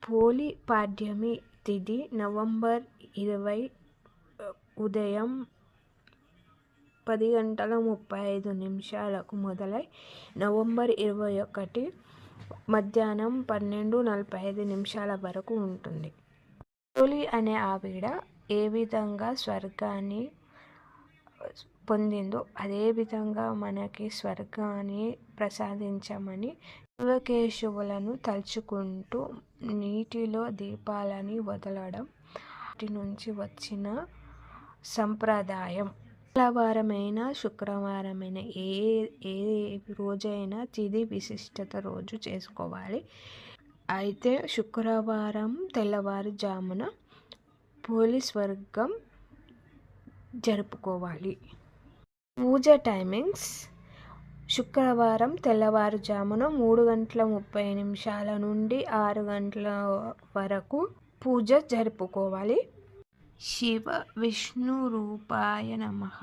పోలి పాడ్యమి తిథి నవంబర్ 20 ఉదయం 10:35 మొదలై నవంబర్ 21 మధ్యాహ్నం 12:45 వరకు ఉంటుంది. పోలి అనే ఆవిడ ఏ విధంగా స్వర్గాన్ని పొందిందో అదేవిధంగా మనకి స్వర్గాన్ని ప్రసాదించమని శివకేశవులను తలుచుకుంటూ నీటిలో దీపాలని వదలడం నాటి నుంచి వచ్చిన సంప్రదాయం. మంగళవారమైనా శుక్రవారమైనా ఏ రోజైనా తిథి విశిష్టత రోజు చేసుకోవాలి. అయితే శుక్రవారం తెల్లవారుజామున పోలి స్వర్గం జరుపుకోవాలి. పూజ టైమింగ్స్ శుక్రవారం తెల్లవారుజామున 3:30 నుండి 6 గంటల వరకు పూజ జరుపుకోవాలి. శివ విష్ణు రూపాయ నమః.